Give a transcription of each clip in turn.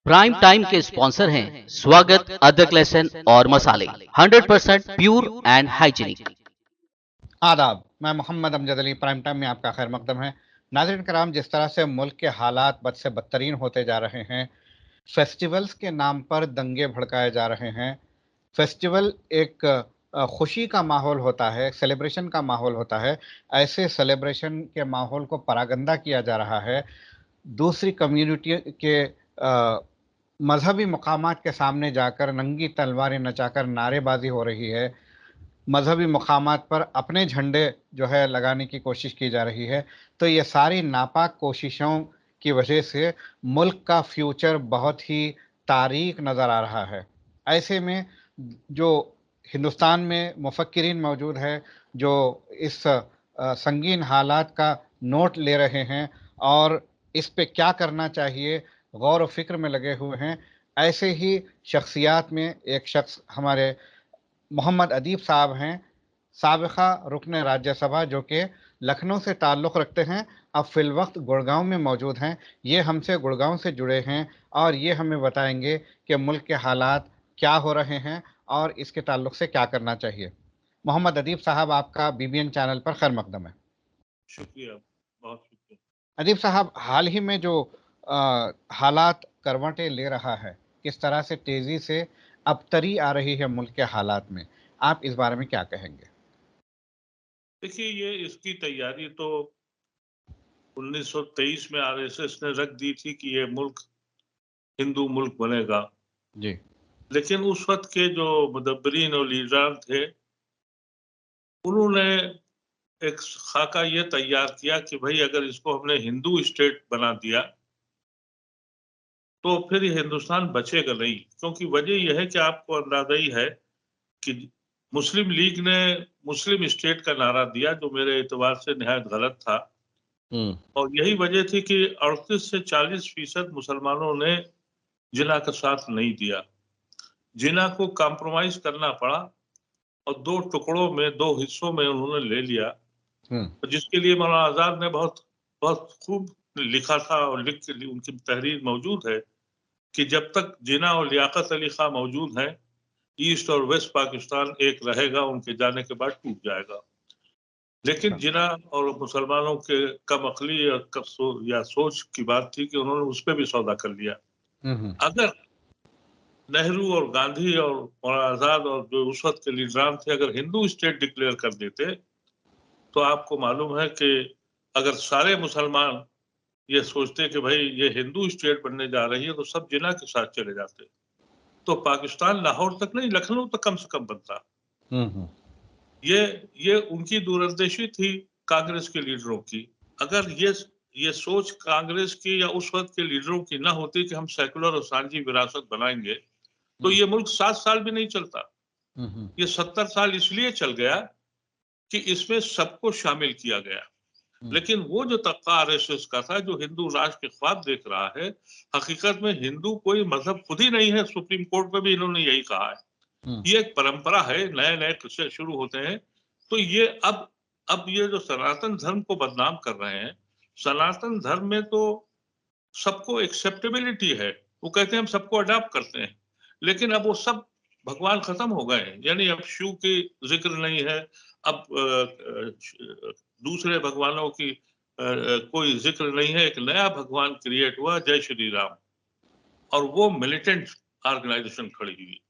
Prime time के sponsor हैं स्वागत, अदरक, लहसुन और मसाले, 100% प्योर एंड हाइजीनिक। आदाब, मैं मोहम्मद अमजद अली। प्राइम टाइम में आपका खैर मकदम है। नाज़रीन कराम, जिस तरह से मुल्क के हालात बद से बदतरीन होते जा रहे हैं, फेस्टिवल्स के नाम पर दंगे भड़काए जा रहे हैं। फेस्टिवल एक खुशी का माहौल होता है, सेलिब्रेशन का माहौल होता है। ऐसे सेलिब्रेशन के माहौल को परागंदा किया जा रहा है। दूसरी कम्युनिटी के मज़हबी मकामात के सामने जाकर नंगी तलवारें नचाकर नारेबाज़ी हो रही है। मज़हबी मकामात पर अपने झंडे जो है लगाने की कोशिश की जा रही है। तो ये सारी नापाक कोशिशों की वजह से मुल्क का फ्यूचर बहुत ही तारीक नज़र आ रहा है। ऐसे में जो हिंदुस्तान में मुफक्किरीन मौजूद है, जो इस संगीन हालात का नोट ले रहे हैं और इस पे क्या करना चाहिए गौर व फ़िक्र में लगे हुए हैं। ऐसे ही शख्सियात में एक शख्स हमारे मोहम्मद अदीब साहब हैं, साबिक़ा रुकन राज्यसभा, जो कि लखनऊ से ताल्लुक़ रखते हैं, अब फ़िलवक़्त गुड़गाँव में मौजूद हैं। ये हमसे गुड़गाँव से जुड़े हैं और ये हमें बताएँगे कि मुल्क के हालात क्या हो रहे हैं और इसके ताल्लुक़ से क्या करना चाहिए। मोहम्मद अदीब साहब, आपका बीबीएन चैनल पर खैर मक़दम है। शुक्रिया, बहुत शुक्रिया। अदीब साहब, हाल ही में जो हालात करवटें ले रहा है, किस तरह से तेज़ी से अबतरी आ रही है मुल्क के हालात में, आप इस बारे में क्या कहेंगे? देखिए, ये इसकी तैयारी तो 1923 में आरएसएस ने रख दी थी कि ये मुल्क हिंदू मुल्क बनेगा। जी। लेकिन उस वक़्त के जो मुदब्बिरीन और लीडरान थे, उन्होंने एक खाका ये तैयार किया कि भई अगर इसको हमने हिंदू स्टेट बना दिया, तो फिर ये हिंदुस्तान बचेगा नहीं। क्योंकि वजह ये है कि आपको अंदाज़ा ही है कि मुस्लिम लीग ने मुस्लिम स्टेट का नारा दिया, जो मेरे एतबार से निहायत गलत था। हुँ। और यही वजह थी कि 38 से 40% मुसलमानों ने जिना का साथ नहीं दिया। जिना को कॉम्प्रोमाइज़ करना पड़ा और 2 टुकड़ों में, 2 हिस्सों में उन्होंने ले लिया। हुँ। जिसके लिए मौलाना आज़ाद ने बहुत बहुत खूब लिखा था और लिख के उनकी तहरीर मौजूद है कि जब तक जिन्ना और लियाकत अली खां मौजूद हैं, ईस्ट और वेस्ट पाकिस्तान एक रहेगा, उनके जाने के बाद टूट जाएगा। लेकिन जिन्ना और मुसलमानों के कम अक़ली या सोच की बात थी कि उन्होंने उस पे भी सौदा कर लिया। हुँ, हुँ। अगर नेहरू और गांधी और मौलाना आज़ाद और जो उस वक़्त के लीडरान थे, अगर हिंदू स्टेट डिक्लेयर कर देते, तो आपको मालूम है कि अगर सारे मुसलमान ये सोचते कि भई ये हिंदू स्टेट बनने जा रही है, तो सब जिन्ना के साथ चले जाते। तो पाकिस्तान लाहौर तक नहीं, लखनऊ तक कम से कम बनता। हुँ, हुँ। ये उनकी दूरंदेशी थी कांग्रेस के लीडरों की। अगर ये सोच कांग्रेस की या उस वक़्त के लीडरों की ना होती कि हम सेकुलर और सांझी विरासत बनाएँगे, तो हुँ। ये मुल्क 7 साल भी नहीं चलता। हुँ, हुँ। ये 70 साल इसलिए चल गया कि इसमें सबको शामिल किया गया। हुँ। लेकिन वो जो तबका आरएसएस का था, जो हिंदू राष्ट्र के ख्वाब देख रहा है, हकीकत में हिंदू कोई मज़हब खुद ही नहीं है। सुप्रीम कोर्ट में भी इन्होंने यही कहा है। हुँ। ये एक परंपरा है, नए-नए किस्से शुरू होते हैं। तो ये अब ये जो सनातन धर्म को बदनाम कर रहे हैं, सनातन धर्म में तो सबको एक्सेप्टेबिलिटी है। वो कहते हैं हम सबको अडॉप्ट करते हैं। लेकिन अब वो सब भगवान खत्म हो गए हैं। यानी अब शिव की ज़िक्र नहीं है, अब दूसरे भगवानों की कोई ज़िक्र नहीं है। एक नया भगवान क्रिएट हुआ, जय श्री राम, और वो मिलिटेंट ऑर्गेनाइज़ेशन खड़ी हुई।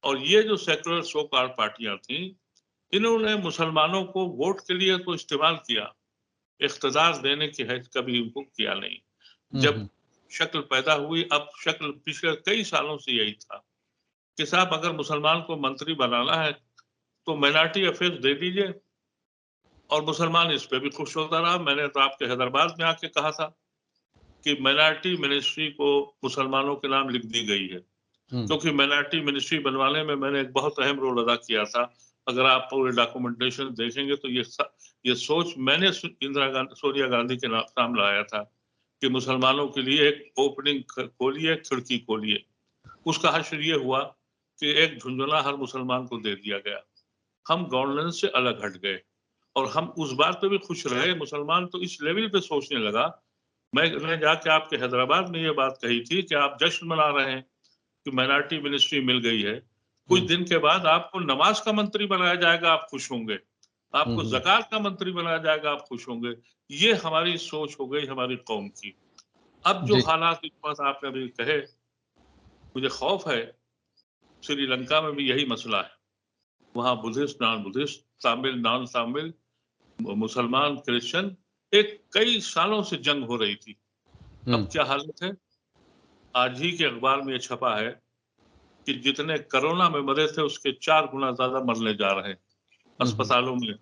और ये जो सेक्युलर सो कॉल्ड पार्टियाँ थीं, इन्होंने मुसलमानों को वोट के लिए तो इस्तेमाल किया, इक़्तिदार देने की हैत कभी उनको किया नहीं। हुँ, जब हुँ। शक्ल पैदा हुई, अब शक्ल पिछले कई सालों से यही था कि साहब अगर मुसलमान को मंत्री बनाना है, तो माइनॉरिटी अफेयर्स दे दीजिए, और मुसलमान इस पे भी खुश होता रहा। मैंने तो आपके हैदराबाद में आके कहा था कि माइनॉरिटी मिनिस्ट्री को मुसलमानों के नाम लिख दी गई है, हुँ। क्योंकि माइनॉरिटी मिनिस्ट्री बनवाने में मैंने एक बहुत अहम रोल अदा किया था। अगर आप पूरे डॉक्यूमेंटेशन देखेंगे तो ये सोच मैंने सोनिया गांधी के नाम लाया था कि मुसलमानों के लिए एक ओपनिंग खोलिए, खिड़की खोलिए। उसका हश्र ये हुआ कि एक झुंझुना हर मुसलमान को दे दिया गया। हम गवर्नेंस से अलग हट गए और हम उस बात पे भी खुश रहे। मुसलमान तो इस लेवल पे सोचने लगा मैंने जाके आपके हैदराबाद में ये बात कही थी कि आप जश्न मना रहे हैं कि माइनॉरिटी मिनिस्ट्री मिल गई है, कुछ दिन के बाद आपको नमाज का मंत्री बनाया जाएगा, आप खुश होंगे, आपको ज़कात का मंत्री बनाया जाएगा, आप खुश होंगे। ये हमारी सोच हो गई हमारी कौम की। अब जो जी। हालात इस वक्त आपने अभी कहे, मुझे खौफ है श्रीलंका में भी यही मसला है। वहां बुद्धिस्ट नॉन बुद्धिस्ट, तामिल नॉन तामिल, मुसलमान क्रिश्चियन, एक कई सालों से जंग हो रही थी। अब क्या हालत है? आज ही के अखबार में ये छपा है कि जितने कोरोना में मरे थे उसके 4 गुना ज्यादा मरने जा रहे हैं। अस्पतालों में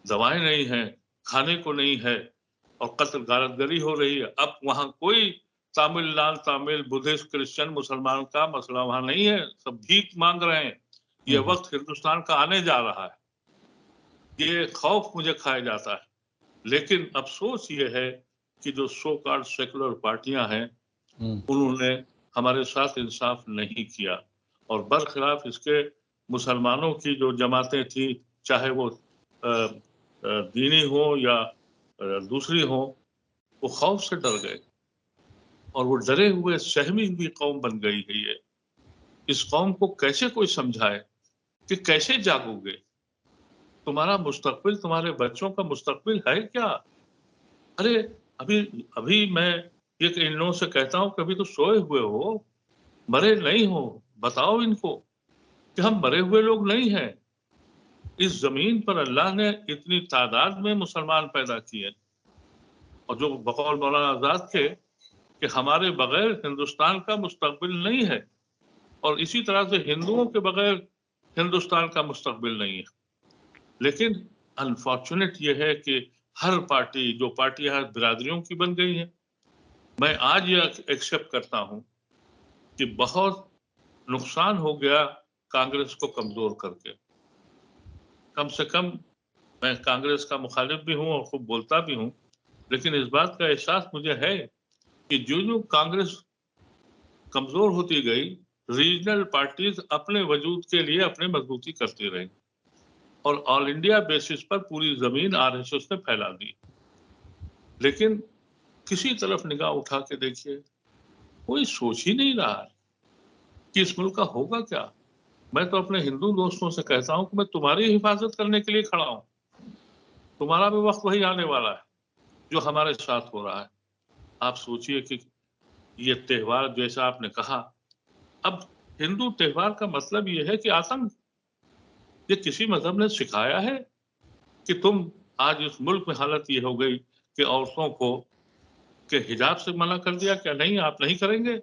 दवाएं नहीं है, खाने को नहीं है और कत्ल गारतगरी हो रही है। अब वहां कोई तामिल नान तामिल, बुद्धिस्ट, क्रिश्चियन, मुसलमान का मसला वहां नहीं है, सब भीख मांग रहे हैं। ये वक्त हिंदुस्तान का आने जा रहा है, ये खौफ मुझे खाया जाता है। लेकिन अफसोस ये है कि जो सो कॉल्ड सेकुलर पार्टियां हैं, उन्होंने हमारे साथ इंसाफ नहीं किया और बरखिलाफ इसके मुसलमानों की जो जमातें थी, चाहे वो दीनी हो या दूसरी हो, वो खौफ से डर गए और वो डरे हुए सहमी हुई कौम बन गई है। ये इस कौम को कैसे कोई समझाए कि कैसे जागोगे? तुम्हारा मुस्तकबिल, तुम्हारे बच्चों का मुस्तकबिल है क्या? अरे अभी अभी मैं एक इन लोगों से कहता हूं कि अभी तो सोए हुए हो, मरे नहीं हो, बताओ इनको कि हम मरे हुए लोग नहीं हैं। इस जमीन पर अल्लाह ने इतनी तादाद में मुसलमान पैदा किए और जो बकौल मौलाना आजाद के कि हमारे बगैर हिंदुस्तान का मुस्तकबिल नहीं है और इसी तरह से हिंदुओं के बगैर हिंदुस्तान का मुस्तकबिल नहीं है। लेकिन अनफॉर्चुनेट ये है कि हर पार्टी, जो पार्टियां बिरादरियों की बन गई हैं, मैं आज ये एक्सेप्ट करता हूं कि बहुत नुकसान हो गया कांग्रेस को कमजोर करके। कम से कम मैं कांग्रेस का मुखालिफ भी हूं और खूब बोलता भी हूं, लेकिन इस बात का एहसास मुझे है कि जो जो कांग्रेस कमजोर होती गई, रीजनल पार्टीज अपने वजूद के लिए अपने मजबूती करती रही और ऑल इंडिया बेसिस पर पूरी जमीन आरएसएस ने फैला दी। लेकिन किसी तरफ निगाह उठा के देखिए, कोई सोच ही नहीं रहा कि इस मुल्क का होगा क्या। मैं तो अपने हिंदू दोस्तों से कहता हूं कि मैं तुम्हारी हिफाजत करने के लिए खड़ा हूं, तुम्हारा भी वक्त वही आने वाला है जो हमारे साथ हो रहा है। आप सोचिए कि ये त्योहार जैसा आपने कहा, अब हिंदू त्योहार का मतलब ये है कि आतंक, ये किसी मजहब ने सिखाया है कि तुम आज इस मुल्क में हालत ये हो गई कि औरतों को के हिजाब से मना कर दिया, क्या नहीं आप नहीं करेंगे,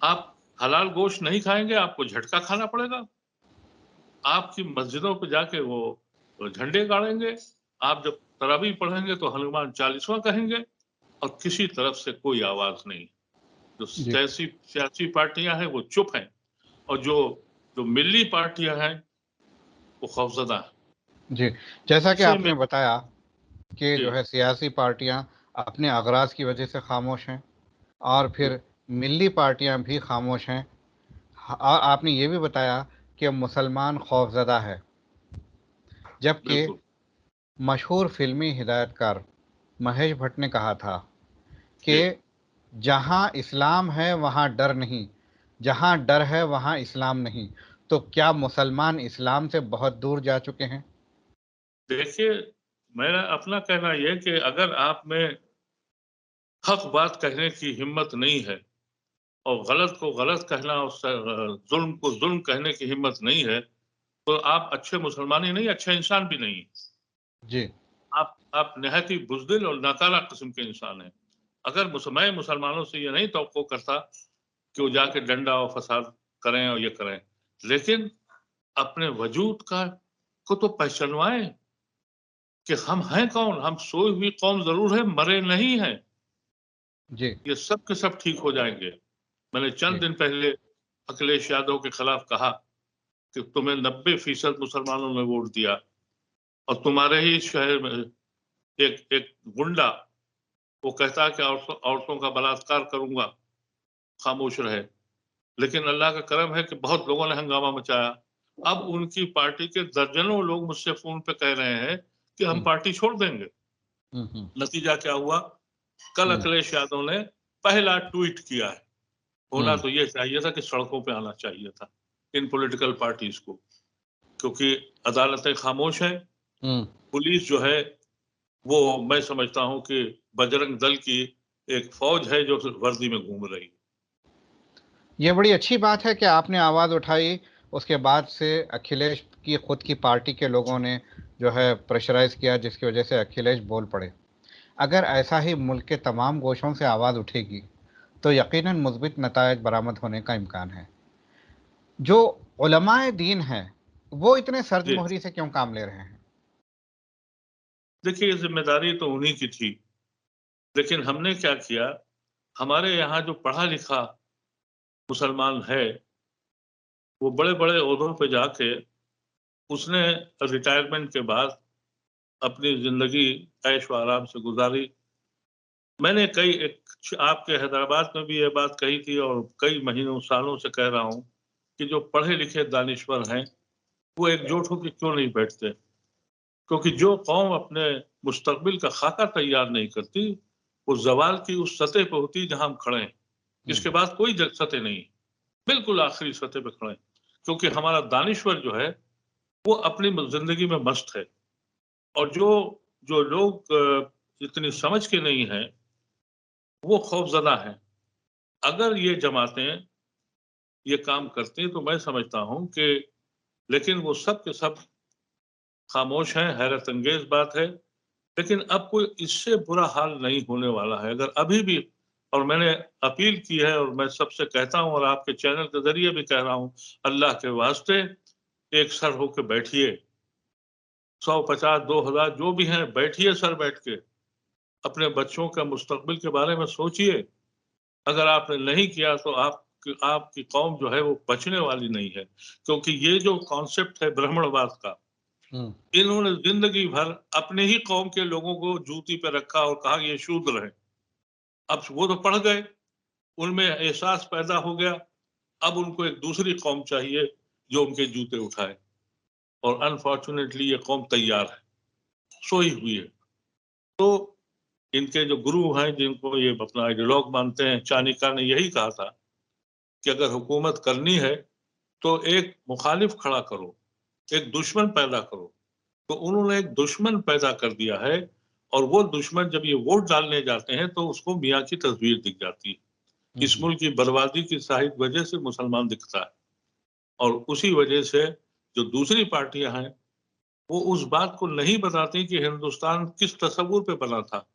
आप हलाल गोश्त नहीं खाएंगे, आपको झटका खाना पड़ेगा, आपकी मस्जिदों पे जाके वो झंडे गाड़ेंगे, आप जब तरावी पढ़ेंगे तो हनुमान चालीसवां कहेंगे और किसी तरफ से कोई आवाज नहीं। जो सियासी पार्टियां हैं वो चुप हैं और जो जो मिली पार्टियां हैं वो खौफजदा है। जी, जैसा कि ऐसे में आपने बताया कि जी, जो है सियासी पार्टियां अपने अगराज की वजह से खामोश हैं और जी, फिर मिली पार्टियां भी खामोश हैं। और आपने ये भी बताया कि मुसलमान खौफज़दा है, जबकि बिल्कुल मशहूर फिल्मी हिदायतकार महेश भट्ट ने कहा था कि जी। जहाँ इस्लाम है वहाँ डर नहीं, जहाँ डर है वहाँ इस्लाम नहीं। तो क्या मुसलमान इस्लाम से बहुत दूर जा चुके हैं? देखिए, मेरा अपना कहना यह है कि अगर आप में हक बात कहने की हिम्मत नहीं है और गलत को गलत कहना और जुल्म को जुल्म कहने की हिम्मत नहीं है, तो आप अच्छे मुसलमान ही नहीं, अच्छे इंसान भी नहीं है। जी। आप निहायत ही बुज़दिल और नाकारा किस्म के इंसान हैं। अगर मैं मुसलमानों से ये नहीं तवक्को करता कि वो जाके डंडा और फसाद करें और ये करें, लेकिन अपने वजूद का को तो पहचानवाएं कि हम हैं कौन, हम सोई हुई कौम जरूर है, मरे नहीं हैं। जी। ये सब के सब ठीक हो जाएंगे। मैंने चंद जी। दिन पहले अखिलेश यादव के खिलाफ कहा कि तुम्हें 90% मुसलमानों ने वोट दिया और तुम्हारे ही शहर में एक एक गुंडा वो कहता है कि औरतों का बलात्कार करूंगा, खामोश रहे। लेकिन अल्लाह का करम है कि बहुत लोगों ने हंगामा मचाया। अब उनकी पार्टी के दर्जनों लोग मुझसे फोन पे कह रहे हैं कि हम हम्म। पार्टी छोड़ देंगे। हम्म। नतीजा क्या हुआ? कल अखिलेश यादव ने पहला ट्वीट किया है। होना तो ये चाहिए था कि सड़कों पे आना चाहिए था इन पॉलिटिकल पार्टीज को, क्योंकि अदालतें खामोश हैं। पुलिस जो है वो मैं समझता हूं कि बजरंग दल की एक फौज है जो वर्दी में घूम रही है। ये बड़ी अच्छी बात है कि आपने आवाज़ उठाई, उसके बाद से अखिलेश की खुद की पार्टी के लोगों ने जो है प्रेशराइज़ किया, जिसकी वजह से अखिलेश बोल पड़े। अगर ऐसा ही मुल्क के तमाम गोशों से आवाज़ उठेगी तो यकीनन मुस्बित नतायज बरामद होने का इम्कान है। जो उलमाए दीन हैं वो इतने सर्द जी मोहरी से क्यों काम ले रहे हैं? देखिए, ये जिम्मेदारी तो उन्हीं की थी, लेकिन हमने क्या किया, हमारे यहाँ जो पढ़ा लिखा मुसलमान है वो बड़े बड़े ओहदों पे जाके उसने रिटायरमेंट के बाद अपनी जिंदगी ऐश व आराम से गुजारी। मैंने आपके हैदराबाद में भी ये बात कही थी और कई महीनों सालों से कह रहा हूँ कि जो पढ़े लिखे दानिश्वर हैं वो एकजुट होकर क्यों नहीं बैठते, क्योंकि जो कौम अपने मुस्तकबिल का खाका तैयार नहीं करती वो जवाल की उस सतह पे होती जहां हम खड़े हैं। इसके बाद कोई सतह नहीं, बिल्कुल आखिरी सतह पे खड़े हैं, क्योंकि हमारा दानिश्वर जो है वो अपनी जिंदगी में मस्त है। और जो जो लोग इतनी समझ के नहीं है वो खौफजदा है। अगर ये जमातें ये काम करती तो मैं समझता हूं कि, लेकिन वो सब के सब खामोश हैं। हैरत अंगेज बात है, लेकिन अब कोई इससे बुरा हाल नहीं होने वाला है। अगर अभी भी, और मैंने अपील की है और मैं सबसे कहता हूं और आपके चैनल के जरिए भी कह रहा हूं, अल्लाह के वास्ते एक सर होके बैठिए, 150 2000 जो भी हैं बैठिए, सर बैठ के अपने बच्चों का मुस्तकबिल के बारे में सोचिए। अगर आपने नहीं किया तो आपकी कौम जो है वो बचने वाली नहीं है, क्योंकि ये जो कॉन्सेप्ट है ब्राह्मणवाद का, इन्होंने जिंदगी भर अपने ही कौम के लोगों को जूती पे रखा और कहा ये शूद्र है। अब वो तो पढ़ गए, उनमें एहसास पैदा हो गया, अब उनको एक दूसरी कौम चाहिए जो उनके जूते उठाए, और अनफॉर्चुनेटली ये कौम तैयार है, सोई हुई है। तो इनके जो गुरु हैं जिनको ये अपना आइडियोलॉग मानते हैं, चाणक्य ने यही कहा था कि अगर हुकूमत करनी है तो एक मुखालिफ खड़ा करो, एक दुश्मन पैदा करो। तो उन्होंने एक दुश्मन पैदा कर दिया है, और वो दुश्मन जब ये वोट डालने जाते हैं तो उसको मियाँ की तस्वीर दिख जाती है। इस मुल्क की बर्बादी की शाहिद वजह से मुसलमान दिखता है, और उसी वजह से जो दूसरी पार्टियां हैं वो उस बात को नहीं बताती कि हिंदुस्तान किस तस्वुर पे बना था।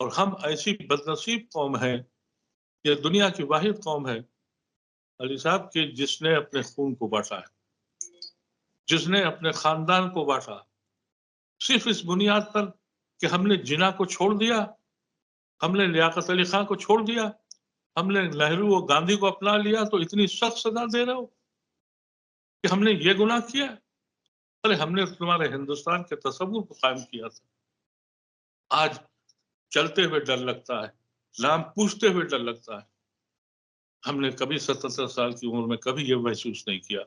और हम ऐसी बदनसीब कौम है, ये दुनिया की वाहिद कौम है अली साहब कि जिसने अपने खून को बांटा है, जिसने अपने खानदान को बांटा, सिर्फ इस बुनियाद पर कि हमने जिना को छोड़ दिया, हमने लियाकत अली खान को छोड़ दिया, हमने नेहरू और गांधी को अपना लिया, तो इतनी सख्त सजा दे रहे हो कि हमने ये गुनाह किया। अरे हमने तुम्हारे हिंदुस्तान के तस्वुर को कायम किया था। आज चलते हुए डर लगता है, नाम पूछते हुए डर लगता है। हमने कभी 77 साल की उम्र में कभी ये महसूस नहीं किया।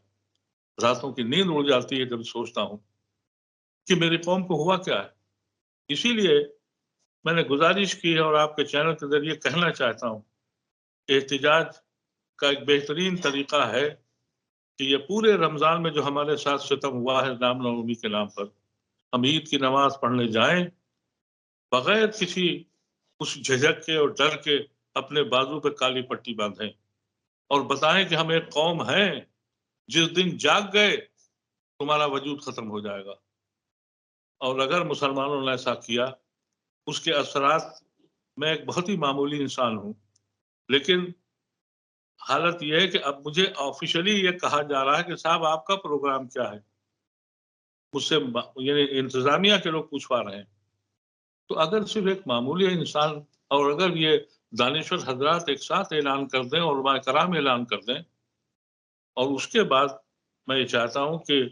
रातों की नींद उड़ जाती है जब सोचता हूं कि मेरी कौम को हुआ क्या है। इसीलिए मैंने गुजारिश की है और आपके चैनल के जरिए कहना चाहता हूं, एहतिजाज का एक बेहतरीन तरीका है कि ये पूरे रमजान में जो हमारे साथ सितम हुआ है रामनवमी के नाम पर, हम ईद की नमाज पढ़ने जाएं बगैर किसी उस झिझक के और डर के, अपने बाजू पे काली पट्टी बांधें और बताएं कि हम एक कौम है, जिस दिन जाग गए तुम्हारा वजूद खत्म हो जाएगा। और अगर मुसलमानों ने ऐसा किया, उसके असरात, मैं एक बहुत ही मामूली इंसान हूं, लेकिन हालत यह है कि अब मुझे ऑफिशियली ये कहा जा रहा है कि साहब आपका प्रोग्राम क्या है, मुझसे यानी इंतजामिया के लोग पूछवा रहे हैं। तो अगर सिर्फ एक मामूली इंसान, और अगर ये दानिश्वर हजरात एक साथ ऐलान कर दें और उलमा कराम ऐलान कर दें, और उसके बाद मैं ये चाहता हूं कि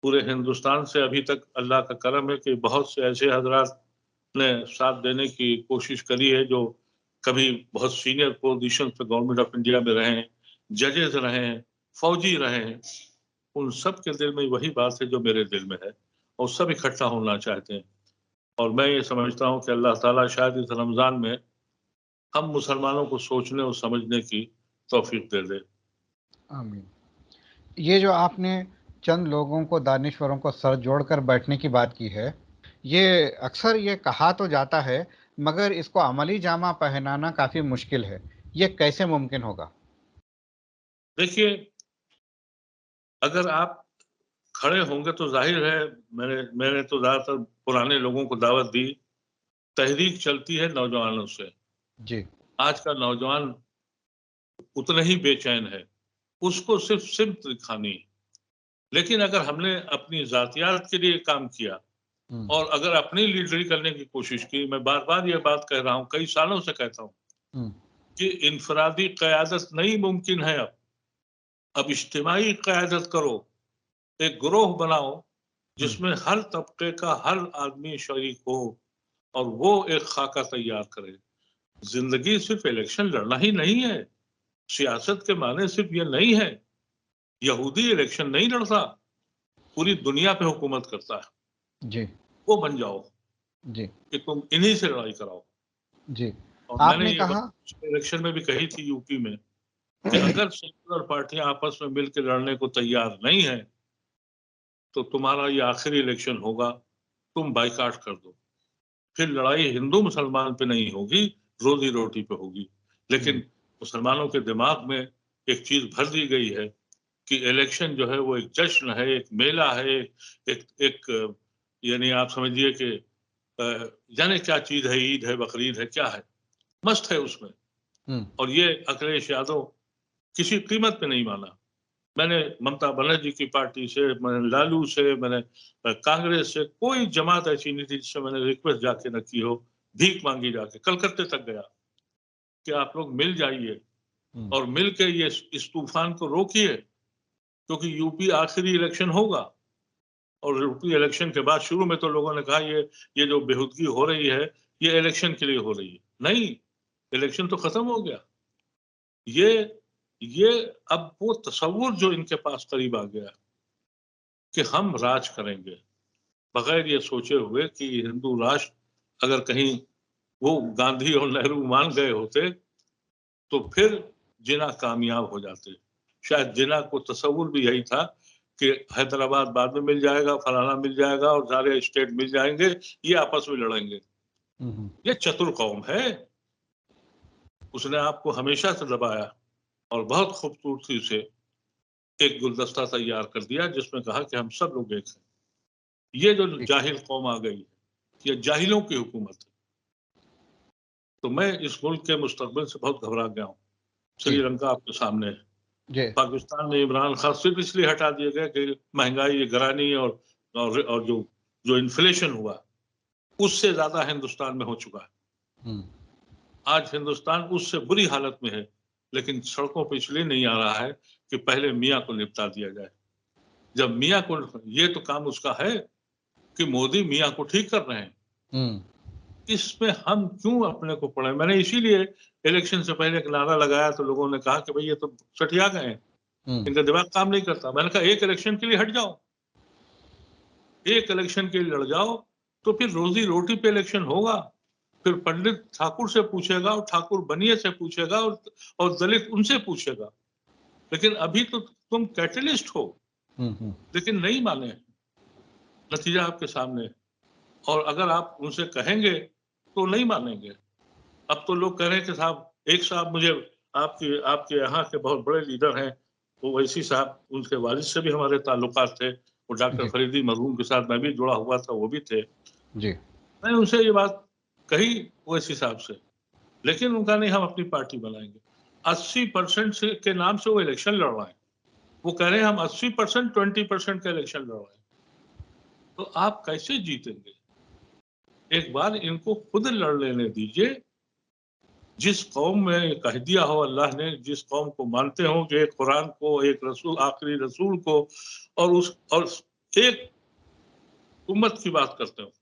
पूरे हिंदुस्तान से अभी तक अल्लाह का करम है कि बहुत से ऐसे हजरात ने साथ देने की कोशिश करी है जो कभी बहुत सीनियर पोजीशन पे गवर्नमेंट ऑफ इंडिया में रहे हैं, जजेस रहे हैं, फौजी रहे हैं। उन सब के दिल में वही बात है जो मेरे दिल में है, और सब इकट्ठा होना चाहते हैं। और मैं ये समझता हूँ कि अल्लाह ताला शायद इस रमज़ान में हम मुसलमानों को सोचने और समझने की तौफीक दे दे। आमीन। ये जो आपने चंद लोगों को, दानिश्वरों को सर जोड़कर बैठने की बात की है, ये अक्सर ये कहा तो जाता है, मगर इसको अमली जामा पहनाना काफ़ी मुश्किल है। ये कैसे मुमकिन होगा? देखिए, अगर आप खड़े होंगे तो ज़ाहिर है, मैंने तो ज़्यादातर पुराने लोगों को दावत दी, तहरीक चलती है नौजवानों से। जी। आज का नौजवान उतना ही बेचैन है, उसको सिर्फ सिम्त दिखानी है। लेकिन अगर हमने अपनी ज़ातियात के लिए काम किया हुँ, और अगर अपनी लीडरी करने की कोशिश की, मैं बार-बार ये बात कह रहा हूँ, कई सालों से कहता हूँ हुँ, कि इनफरादी क़यादत नहीं मुमकिन है अब इज्तिमाई क़यादत करो, एक ग्रोह बनाओ, हुँ, जिसमें हर तबके का हर आदमी शरीक हो और वो एक खाका तैयार करे। ज़िंदगी सिर्फ इलेक्शन लड़ना ही नहीं है, सियासत के माने सिर्फ ये नहीं है। यहूदी इलेक्शन नहीं लड़ता, पूरी दुनिया पे हुकूमत करता है। जी, वो बन जाओ जी, कि तुम इन्हीं से लड़ाई कराओ। जी। और मैंने आपने ये बात कहा पिछले इलेक्शन में भी कही थी यूपी में कि अगर सेक्युलर पार्टियां आपस में मिलकर लड़ने को तैयार नहीं है, तो तुम्हारा ये आखिरी इलेक्शन होगा, तुम बाइकाट कर दो। फिर लड़ाई हिंदू मुसलमान पे नहीं होगी, रोजी रोटी पे होगी। लेकिन हुँ, मुसलमानों के दिमाग में एक चीज भर दी गई है कि इलेक्शन जो है वो एक जश्न है, एक मेला है, एक एक यानी आप समझिए कि जाने क्या चीज है, ईद है, बकरीद है, क्या है, मस्त है उसमें। हुँ, और ये अखिलेश यादव किसी कीमत पे नहीं माना। मैंने ममता बनर्जी की पार्टी से, मैंने लालू से, मैंने कांग्रेस से, कोई जमात ऐसी नहीं थी जिससे मैंने रिक्वेस्ट जाके न की हो, भीख मांगी जाके, कलकत्ते तक गया कि आप लोग मिल जाइए हुँ, और मिल के ये इस तूफान को रोकिए, क्योंकि यूपी आखिरी इलेक्शन होगा। और यूपी इलेक्शन के बाद शुरू में तो लोगों ने कहा ये जो बेहूदगी हो रही है, ये इलेक्शन के लिए हो रही है। नहीं, इलेक्शन तो खत्म हो गया। ये ये अब वो तसव्वुर जो इनके पास करीब आ गया कि हम राज करेंगे, बगैर ये सोचे हुए कि हिंदू राष्ट्र अगर कहीं वो गांधी और नेहरू मान गए होते तो फिर जिन्ना कामयाब हो जाते। शायद जिन्ना को तसव्वुर भी यही था कि हैदराबाद बाद में मिल जाएगा, फलाना मिल जाएगा और सारे स्टेट मिल जाएंगे, ये आपस में लड़ेंगे। हुँ, हुँ, ये चतुर कौम है, उसने आपको हमेशा से दबाया और बहुत खूबसूरती से एक गुलदस्ता तैयार कर दिया जिसमें कहा कि हम सब लोग एक हैं। ये जो ठीक। जाहिल कौम आ गई है, ये जाहिलों की हुकूमत है। तो मैं इस मुल्क के मुस्तकबिल से बहुत घबरा गया हूँ। जी, श्रीलंका आपके सामने है। जी, पाकिस्तान में इमरान खान सिर्फ इसलिए हटा दिए गए कि महंगाई, गिरानी और जो जो इन्फ्लेशन हुआ, उससे ज्यादा हिंदुस्तान में हो चुका है। हुँ, आज हिंदुस्तान उससे बुरी हालत में है, लेकिन सड़कों पर इसलिए नहीं आ रहा है कि पहले मियाँ को निपटा दिया जाए। जब मियाँ को, ये तो काम उसका है कि मोदी मियाँ को ठीक कर रहे हैं। हुँ, इसमें हम क्यों अपने को पड़े? मैंने इसीलिए इलेक्शन से पहले एक नारा लगाया तो लोगों ने कहा कि भाई ये तो सठिया गए हैं, हुँ, इनका दिमाग काम नहीं करता। मैंने कहा एक इलेक्शन के लिए हट जाओ, एक इलेक्शन के लिए लड़ जाओ, तो फिर रोजी रोटी पे इलेक्शन होगा। फिर पंडित ठाकुर से पूछेगा और ठाकुर बनिए से पूछेगा और दलित उनसे पूछेगा। लेकिन अभी तो तुम कैटलिस्ट हो, हुँ, हुँ, लेकिन नहीं माने। नतीजा आपके सामने है। और अगर आप उनसे कहेंगे तो नहीं मानेंगे। अब तो लोग कह रहे हैं कि साहब, एक साहब मुझे, आपके आपके यहाँ के बहुत बड़े लीडर हैं, वो वैसी साहब, उनके वालिद से भी हमारे ताल्लुकात थे। वो डॉक्टर जी, फरीदी मरहूम के साथ मैं भी जुड़ा हुआ था, वो भी थे। जी, मैंने उनसे ये बात कही ओवैसी साहब से, लेकिन उनका नहीं, हम अपनी पार्टी बनाएंगे। 80% से के नाम से वो इलेक्शन लड़ रहे हैं। वो कह रहे हैं हम 80% 20% का इलेक्शन लड़ रहे हैं। तो आप कैसे जीतेंगे? एक बार इनको खुद लड़ लेने दीजिए। जिस कौम में कह दिया हो अल्लाह ने, जिस कौम को मानते हो कि एक कुरान को, एक रसूल, आखिरी रसूल को, और एक उम्मत की बात करते हो,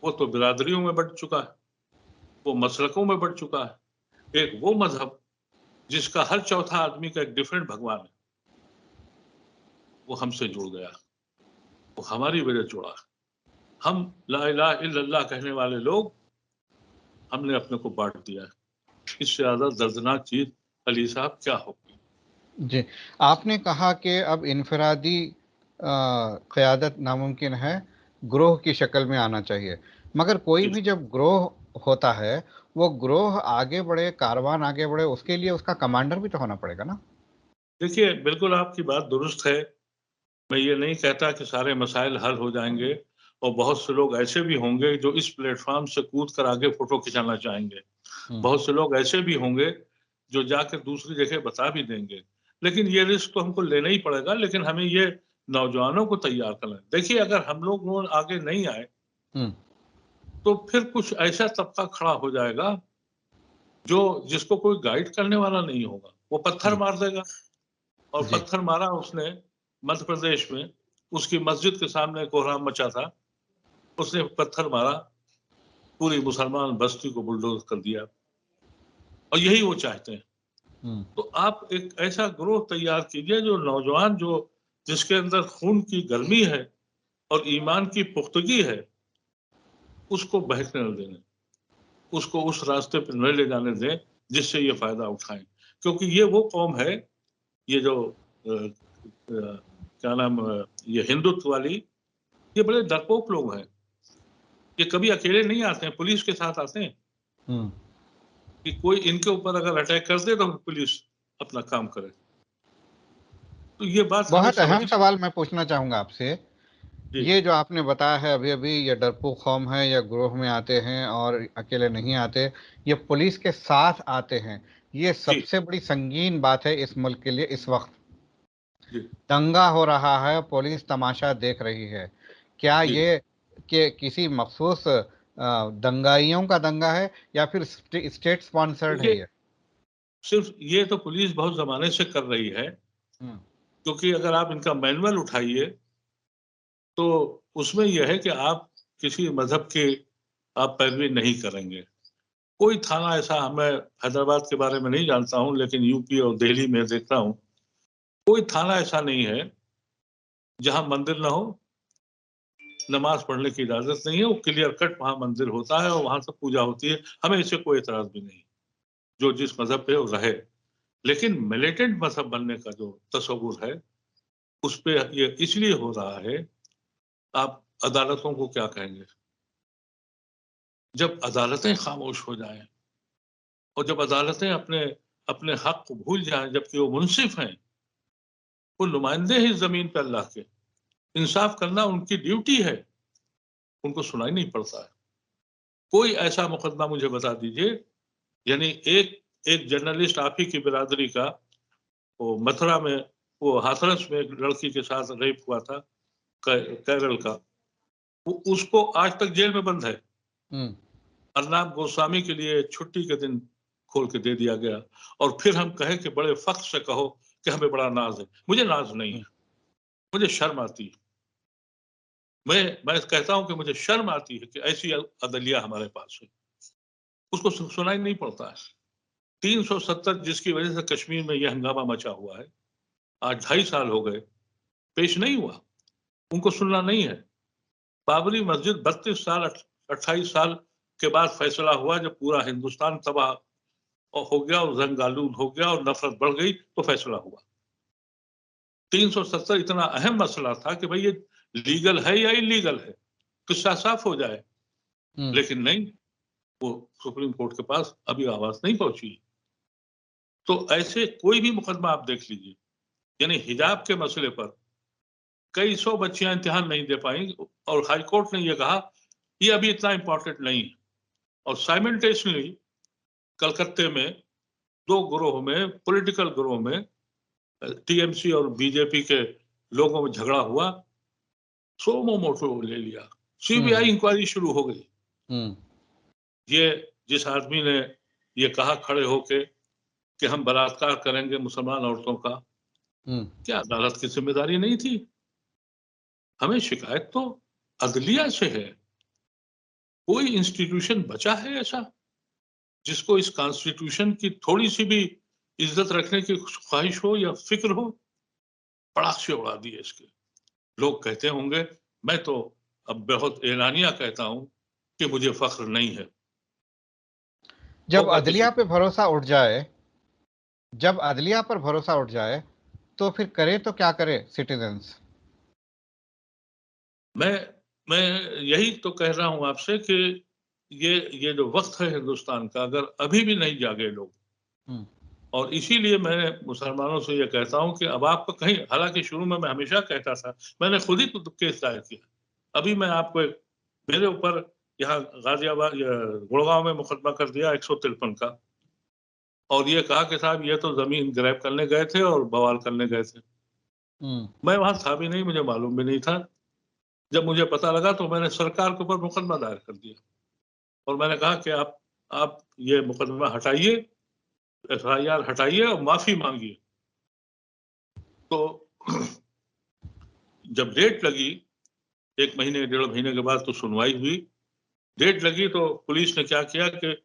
वो तो बिरादरियों में बढ़ चुका है, वो मसलकों में बढ़ चुका है। एक वो मजहब जिसका हर चौथा आदमी का एक डिफरेंट भगवान है, वो हमसे जुड़ गया, वो हमारी वजह जुड़ा। हम ला इलाहा इल्लल्लाह कहने वाले लोग हमने अपने को बांट दिया है। इससे ज्यादा दर्दनाक चीज अली साहब क्या होगी। जी, आपने कहा कि अब इनफरादी क़यादत नामुमकिन है, ग्रोह की शक्ल में आना चाहिए। मगर कोई भी जब ग्रोह होता है, वो ग्रोह आगे बढ़े, कारवान आगे बढ़े, उसके लिए उसका कमांडर भी तो होना पड़ेगा ना? देखिए, बिल्कुल आपकी बात दुरुस्त है। मैं ये नहीं कहता कि सारे मसाइल हल हो जाएंगे, और बहुत से लोग ऐसे भी होंगे जो इस प्लेटफॉर्म से कूद कर आगे फोटो खिंचाना चाहेंगे। बहुत से लोग ऐसे भी होंगे जो जाकर दूसरी जगह बता भी देंगे। लेकिन ये रिस्क तो हमको लेना ही पड़ेगा, लेकिन हमें ये नौजवानों को तैयार करना है। देखिए, अगर हम लोग वो आगे नहीं आए तो फिर कुछ ऐसा तबका खड़ा हो जाएगा जो जिसको कोई गाइड करने वाला नहीं होगा। वो पत्थर मार देगा, और जी। पत्थर मारा उसने मध्य प्रदेश में, उसकी मस्जिद के सामने कोहराम मचा था, उसने पत्थर मारा, पूरी मुसलमान बस्ती को बुलडोज कर दिया, और यही वो चाहते हैं। तो आप एक ऐसा ग्रोह तैयार कीजिए जो नौजवान, जो जिसके अंदर खून की गर्मी है और ईमान की पुख्तगी है, उसको बहकने न दें, उसको उस रास्ते पर न ले जाने दें जिससे ये फायदा उठाएं। क्योंकि ये वो कौम है, ये जो क्या नाम, ये हिंदुत्व वाली, ये बड़े डरपोक लोग हैं। ये कभी अकेले नहीं आते हैं, पुलिस के साथ आते हैं कि कोई इनके ऊपर अगर अटैक कर दे तो पुलिस अपना काम करे। तो ये बात हमें बहुत अहम समझनी। सवाल मैं पूछना चाहूँगा आपसे। जी ये जो आपने बताया है अभी-अभी, ये डरपोक कौम है, या ग्रोह में आते हैं और अकेले नहीं आते, ये पुलिस के साथ आते हैं। ये जी सबसे बड़ी संगीन बात है इस मुल्क के लिए इस वक़्त। जी दंगा हो रहा है, पुलिस तमाशा देख रही है। क्या जी। ये कि किसी मखसूस दंगाइयों का दंगा है, या फिर स्टेट स्पॉन्सर्ड है देखिए, ये? सिर्फ ये तो पुलिस बहुत जमाने से कर रही है, हुँ, क्योंकि अगर आप इनका मैनुअल उठाइए तो उसमें यह है कि आप किसी मजहब की आप पैरवी नहीं करेंगे। कोई थाना ऐसा, मैं हैदराबाद के बारे में नहीं जानता हूँ, लेकिन यूपी और दिल्ली में देखता हूँ, कोई थाना ऐसा नहीं है जहां मंदिर ना हो, नमाज पढ़ने की इजाजत नहीं है। वो क्लियर कट वहां मंदिर होता है और वहां से पूजा होती है। हमें इससे कोई एतराज भी नहीं, जो जिस मजहब पे वो रहे। लेकिन मिलिटेंट मजहब बनने का जो तस्वुर है, उस पे ये इसलिए हो रहा है। आप अदालतों को क्या कहेंगे जब अदालतें खामोश हो जाएं, और जब अदालतें अपने अपने हक को भूल जाएं, जबकि वो मुंसिफ हैं, वो नुमाइंदे हैं इस जमीन पे अल्लाह के, इंसाफ करना उनकी ड्यूटी है, उनको सुनाई नहीं पड़ता है। कोई ऐसा मुकदमा मुझे बता दीजिए, यानी एक एक जर्नलिस्ट आप ही की बिरादरी का, वो मथुरा में, वो हाथरस में एक लड़की के साथ रेप हुआ था, केरल का, वो उसको आज तक जेल में बंद है। हुँ, अर्नाब गोस्वामी के लिए छुट्टी के दिन खोल के दे दिया गया, और फिर हम कहें कि बड़े फख्र से कहो कि हमें बड़ा नाज है। मुझे नाज नहीं हुँ, है, मुझे शर्म आती है। मैं कहता हूं कि मुझे शर्म आती है कि ऐसी अदलिया हमारे पास है, उसको सुनाई नहीं पड़ता है। 370 जिसकी वजह से कश्मीर में यह हंगामा मचा हुआ है, आज 2.5 साल हो गए, पेश नहीं हुआ, उनको सुनना नहीं है। बाबरी मस्जिद 32 साल 28 साल के बाद फैसला हुआ, जब पूरा हिंदुस्तान तबाह और हो गया और जंग आलूद हो गया और नफरत बढ़ गई, तो फैसला हुआ। 370 इतना अहम मसला था कि भाई ये लीगल है या इलीगल है, किस्सा साफ हो जाए। हुँ, लेकिन नहीं, वो सुप्रीम कोर्ट के पास अभी आवाज नहीं पहुंची। तो ऐसे कोई भी मुकदमा आप देख लीजिए, यानी हिजाब के मसले पर कई सौ बच्चियां इम्तिहान नहीं दे पाई, और हाई कोर्ट ने यह कहा ये अभी इतना इंपॉर्टेंट नहीं है। और साइमल्टेनियसली कलकत्ते में दो ग्रोह में, पॉलिटिकल ग्रोह में, टीएमसी और बीजेपी के लोगों में झगड़ा हुआ, सोमो मोटो ले लिया, सीबीआई हुँ, इंक्वायरी शुरू हो गई। हुँ, ये जिस आदमी ने ये कहा खड़े होके कि हम बलात्कार करेंगे मुसलमान औरतों का, हुँ, क्या अदालत की जिम्मेदारी नहीं थी? हमें शिकायत तो अदलिया से है। कोई इंस्टीट्यूशन बचा है ऐसा जिसको इस कॉन्स्टिट्यूशन की थोड़ी सी भी इज्जत रखने की ख्वाहिश हो या फिक्र हो? पड़ाक से उड़ा दिए इसके। लोग कहते होंगे मैं तो अब बहुत एलानिया कहता हूं कि मुझे फख्र नहीं है। जब होगा अदलिया किसी पे भरोसा उठ जाए, जब अदलिया पर भरोसा उठ जाए, तो फिर करे तो क्या करे सिटीजन्स? मैं मैं यही तो कह रहा हूं आपसे कि ये जो वक्त है हिंदुस्तान का, अगर अभी भी नहीं जागे लोग, हम्म, और इसीलिए मैं मुसलमानों से ये कहता हूं कि अब आपको कहीं, हालांकि शुरू में मैं हमेशा कहता था, मैंने खुद ही तो केस दायर किया। अभी मैं आपको मेरे ऊपर यहाँ गाजियाबाद गुड़गांव में मुकदमा कर दिया 153 का, और ये कहा कि साहब ये तो जमीन ग्रैब करने गए थे और बवाल करने गए थे। हम्म, मैं वहां था भी नहीं, मुझे मालूम भी नहीं था। जब मुझे पता लगा तो मैंने सरकार के ऊपर मुकदमा दायर कर दिया, और मैंने कहा कि आप ये मुकदमा हटाइए, FIR हटाइए और माफी मांगिए। तो जब डेट लगी, 1 महीने 1.5 महीने के बाद तो सुनवाई हुई। डेट लगी तो पुलिस ने क्या किया कि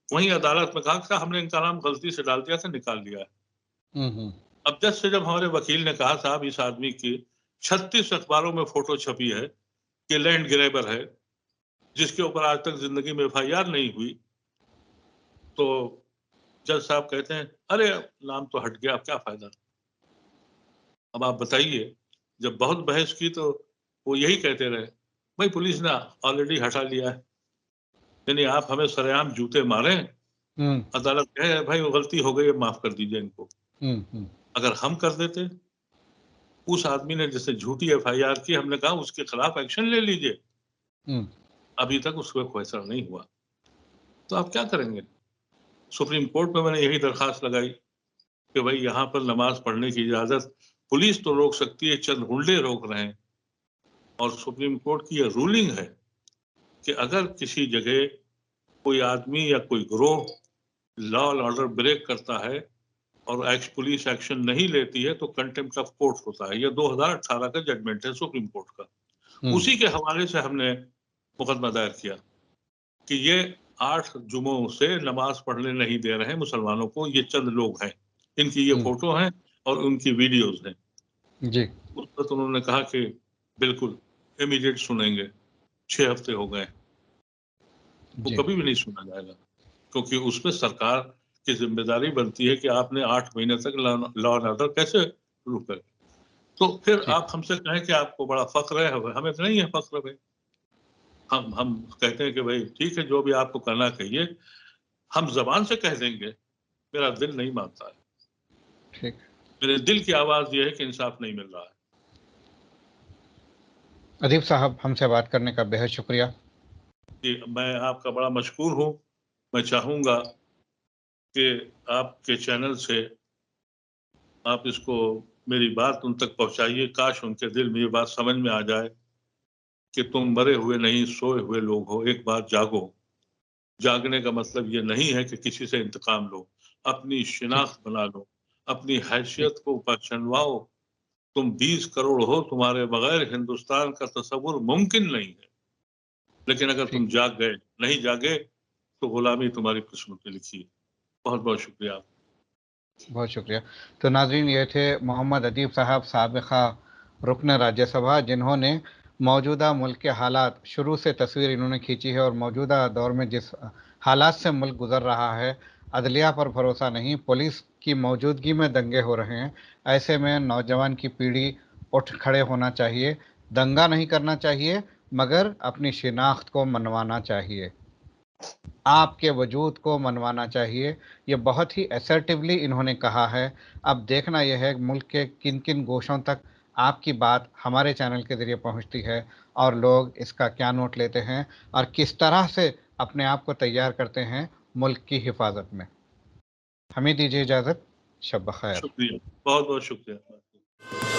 वहीं अदालत में कहा कि हमने इनका नाम गलती से डाल दिया था, निकाल दिया है। हम्म, अब जज से जब हमारे वकील ने कहा साहब इस आदमी की 36 अखबारों में फोटो छपी है कि लैंड ग्रैबर है, जिसके ऊपर आज तक जिंदगी में FIR नहीं हुई, तो जज साहब कहते हैं अरे नाम तो हट गया, अब क्या फायदा। अब आप बताइए, जब बहुत बहस की तो वो यही कहते रहे भाई पुलिस ने ऑलरेडी हटा लिया है, यानी आप हमें सरेआम जूते मारे, हम्म, अदालत कहे भाई वो गलती हो गई है, माफ कर दीजिए इनको। हम्म, अगर हम कर देते, उस आदमी ने जैसे झूठी FIR की, हमने कहा उसके खिलाफ एक्शन ले लीजिए, हम्म, अभी तक उसको फैसला नहीं हुआ, तो आप क्या करेंगे। सुप्रीम कोर्ट में मैंने यही दरखास्त लगाई कि भाई यहाँ पर नमाज पढ़ने की इजाजत पुलिस तो रोक सकती है, चंद गुंडे रोक रहे हैं, और सुप्रीम कोर्ट की यह रूलिंग है कि अगर किसी जगह कोई आदमी या कोई गिरोह लॉ एंड ऑर्डर ब्रेक करता है और पुलिस एक्शन नहीं लेती है तो कंटेम्प्ट ऑफ कोर्ट होता है। यह 2018 का जजमेंट है सुप्रीम कोर्ट का। उसी के हवाले से हमने मुकदमा दायर किया कि ये 8 जुमों से नमाज पढ़ने नहीं दे रहे हैं मुसलमानों को, ये चंद लोग हैं, इनकी ये फोटो हैं और उनकी वीडियोज हैं। जी, उस पर तो उन्होंने कहा कि बिल्कुल इमीडिएट सुनेंगे। 6 हफ्ते हो गए, वो जी, कभी भी नहीं सुना जाएगा, क्योंकि उसमें सरकार की जिम्मेदारी बनती है कि आपने 8 महीने तक लॉ एंड ऑर्डर कैसे शुरू करे। तो फिर ठीक, आप हमसे कहें कि आपको बड़ा फख्र है, हमें तो नहीं है फख्र भाई। हम कहते हैं कि भाई ठीक है, जो भी आपको करना कहिए, हम जबान से कह देंगे, मेरा दिल नहीं मानता है। ठीक। मेरे दिल की आवाज ये है कि इंसाफ नहीं मिल रहा है। अदीब साहब, हमसे बात करने का बेहद शुक्रिया। कि मैं आपका बड़ा मशहूर हूँ। मैं चाहूंगा कि आपके चैनल से आप इसको, मेरी बात उन तक पहुंचाइए, काश उनके दिल में ये बात समझ में आ जाए कि तुम मरे हुए नहीं सोए हुए लोग हो, एक बार जागो। जागने का मतलब ये नहीं है कि किसी से इंतकाम लो, अपनी ठीक, शिनाख्त बना लो, अपनी ठीक, हैसियत को पहचानवाओ। तुम 20 करोड़ हो, तुम्हारे बगैर हिंदुस्तान का तस्वुर मुमकिन नहीं है। लेकिन अगर ठीक। तुम जाग गए, नहीं जागे तो गुलामी तुम्हारी किस्मत में लिखी है। बहुत बहुत शुक्रिया। बहुत शुक्रिया। तो नाज़रीन, ये थे मोहम्मद अदीब साहब, साबिक़ा रुकन राज्यसभा, जिन्होंने मौजूदा मुल्क के हालात, शुरू से तस्वीर इन्होंने खींची है और मौजूदा दौर में जिस हालात से मुल्क गुज़र रहा है, अदलिया पर भरोसा नहीं, पुलिस की मौजूदगी में दंगे हो रहे हैं। ऐसे में नौजवान की पीढ़ी उठ खड़े होना चाहिए, दंगा नहीं करना चाहिए, मगर अपनी शिनाख्त को मनवाना चाहिए, आपके वजूद को मनवाना चाहिए। ये बहुत ही असर्टिवली इन्होंने कहा है। अब देखना यह है मुल्क के किन किन गोशों तक आपकी बात हमारे चैनल के ज़रिए पहुंचती है और लोग इसका क्या नोट लेते हैं और किस तरह से अपने आप को तैयार करते हैं मुल्क की हिफाजत में। हमें दीजिए इजाज़त। शब बख़ैर। शुक्रिया, बहुत बहुत शुक्रिया।